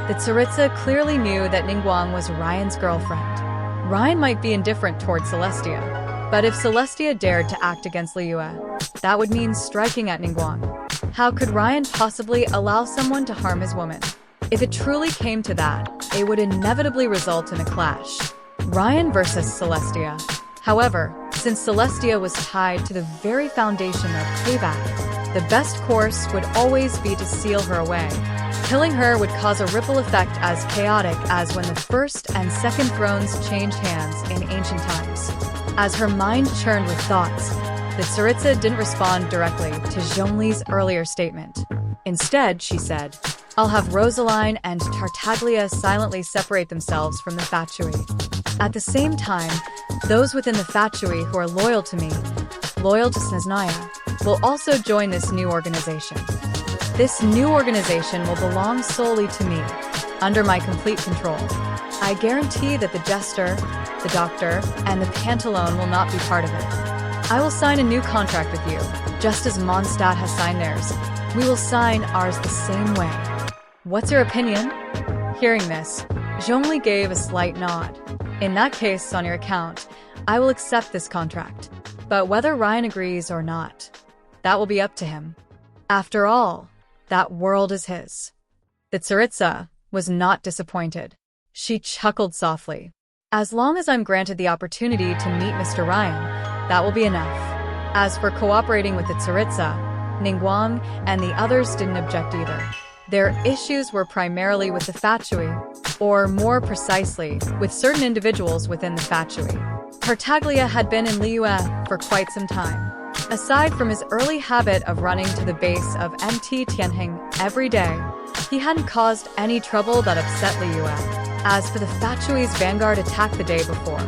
that Tsaritsa clearly knew that Ningguang was Ryen's girlfriend. Ryen might be indifferent toward Celestia, but if Celestia dared to act against Liyue, that would mean striking at Ningguang. How could Ryen possibly allow someone to harm his woman? If it truly came to that, it would inevitably result in a clash. Ryen versus Celestia. However, since Celestia was tied to the very foundation of Teyvat, the best course would always be to seal her away. Killing her would cause a ripple effect as chaotic as when the first and second thrones changed hands in ancient times. As her mind churned with thoughts, the Tsaritsa didn't respond directly to Zhongli's earlier statement. Instead, she said, "I'll have Rosaline and Tartaglia silently separate themselves from the Fatui. At the same time, those within the Fatui who are loyal to me, loyal to Snezhnaya, will also join this new organization. This new organization will belong solely to me, under my complete control. I guarantee that the Jester, the Doctor, and the Pantalone will not be part of it. I will sign a new contract with you, just as Mondstadt has signed theirs. We will sign ours the same way. What's your opinion?" Hearing this, Zhongli gave a slight nod. "In that case, on your account, I will accept this contract. But whether Ryen agrees or not, that will be up to him. After all, that world is his." The Tsaritsa was not disappointed. She chuckled softly. "As long as I'm granted the opportunity to meet Mr. Ryen, that will be enough." As for cooperating with the Tsaritsa, Ningguang and the others didn't object either. Their issues were primarily with the Fatui, or more precisely, with certain individuals within the Fatui. Tartaglia had been in Liyue for quite some time. Aside from his early habit of running to the base of Mt Tianheng every day, he hadn't caused any trouble that upset Liyue. As for the Fatui's vanguard attack the day before,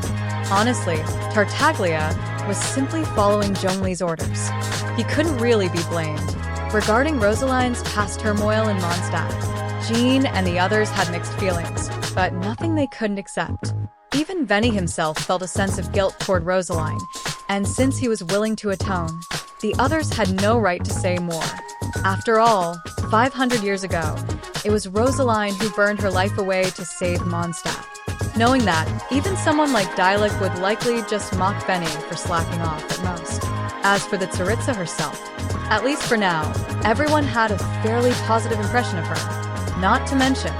honestly, Tartaglia was simply following Zhongli's orders. He couldn't really be blamed. Regarding Rosaline's past turmoil in Mondstadt, Jean and the others had mixed feelings, but nothing they couldn't accept. Even Venti himself felt a sense of guilt toward Rosaline, and since he was willing to atone, the others had no right to say more. After all, 500 years ago, it was Rosaline who burned her life away to save Mondstadt. Knowing that, even someone like Dialek would likely just mock Venti for slacking off at most. As for the Tsaritsa herself, at least for now, everyone had a fairly positive impression of her. Not to mention,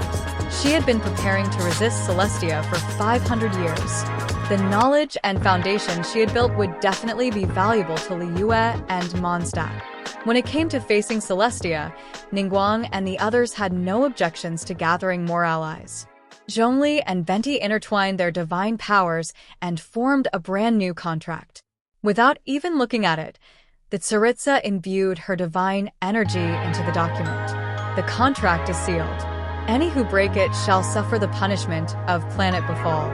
she had been preparing to resist Celestia for 500 years. The knowledge and foundation she had built would definitely be valuable to Liyue and Mondstadt. When it came to facing Celestia, Ningguang and the others had no objections to gathering more allies. Zhongli and Venti intertwined their divine powers and formed a brand new contract. Without even looking at it, the Tsaritsa imbued her divine energy into the document. The contract is sealed. Any who break it shall suffer the punishment of Planet Befall.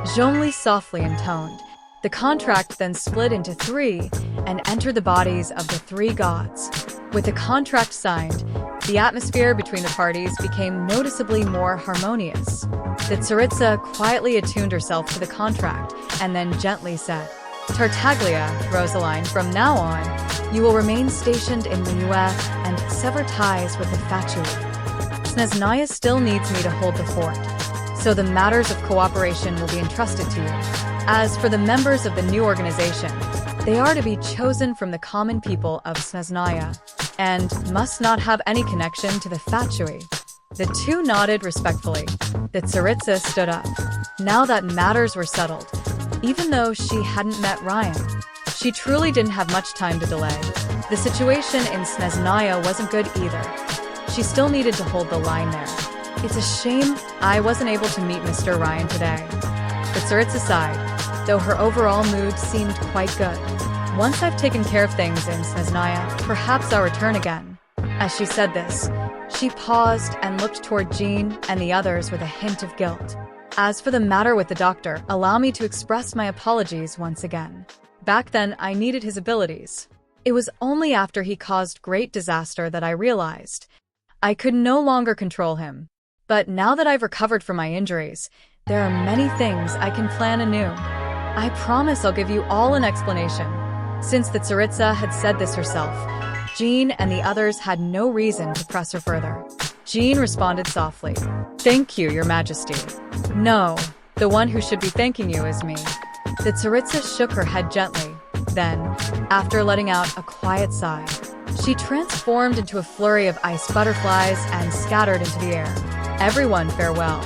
Zhongli softly intoned. The contract then split into three and entered the bodies of the three gods. With the contract signed, the atmosphere between the parties became noticeably more harmonious. The Tsaritsa quietly attuned herself to the contract and then gently said, "Tartaglia, Rosaline, from now on, you will remain stationed in Liyue and sever ties with the Fatui. Snezhnaya still needs me to hold the fort, so the matters of cooperation will be entrusted to you. As for the members of the new organization, they are to be chosen from the common people of Snezhnaya, and must not have any connection to the Fatui." The two nodded respectfully. The Tsaritsa stood up. Now that matters were settled, even though she hadn't met Ryen, she truly didn't have much time to delay. The situation in Snezhnaya wasn't good either. She still needed to hold the line there. "It's a shame I wasn't able to meet Mr. Ryen today." The Tsaritsa sighed, though her overall mood seemed quite good. "Once I've taken care of things in Snezhnaya, perhaps I'll return again." As she said this, she paused and looked toward Jean and the others with a hint of guilt. "As for the matter with the doctor, allow me to express my apologies once again. Back then, I needed his abilities. It was only after he caused great disaster that I realized I could no longer control him. But now that I've recovered from my injuries, there are many things I can plan anew. I promise I'll give you all an explanation." Since the Tsaritsa had said this herself, Jean and the others had no reason to press her further. Jean responded softly. Thank you, Your Majesty. No, the one who should be thanking you is me. The tsaritsa shook her head gently. Then, after letting out a quiet sigh, she transformed into a flurry of ice butterflies and scattered into the air. Everyone, farewell.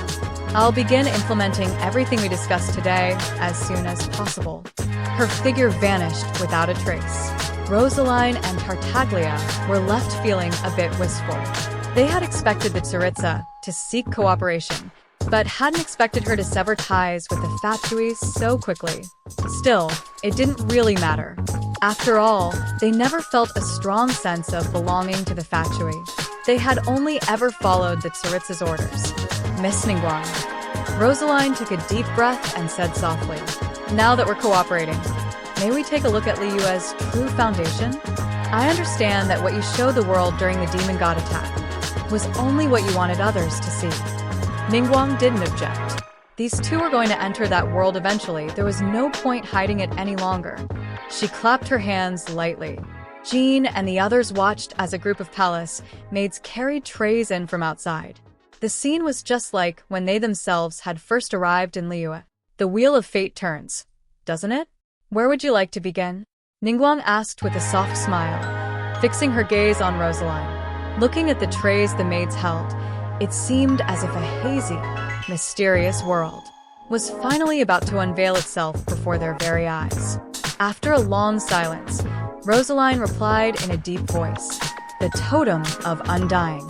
I'll begin implementing everything we discussed today as soon as possible. Her figure vanished without a trace. Rosaline and Tartaglia were left feeling a bit wistful. They had expected the tsaritsa to seek cooperation, but hadn't expected her to sever ties with the Fatui so quickly. Still, it didn't really matter. After all, they never felt a strong sense of belonging to the Fatui. They had only ever followed the tsaritsa's orders. Miss Ningguang. Rosaline took a deep breath and said softly, now that we're cooperating, may we take a look at Liyue's true foundation? I understand that what you showed the world during the demon god attack was only what you wanted others to see. Ningguang didn't object. These two were going to enter that world eventually. There was no point hiding it any longer. She clapped her hands lightly. Jean and the others watched as a group of palace maids carried trays in from outside. The scene was just like when they themselves had first arrived in Liyue. The wheel of fate turns, doesn't it? Where would you like to begin? Ningguang asked with a soft smile, fixing her gaze on Rosaline. Looking at the trays the maids held, it seemed as if a hazy, mysterious world was finally about to unveil itself before their very eyes. After a long silence, Rosaline replied in a deep voice, the totem of undying.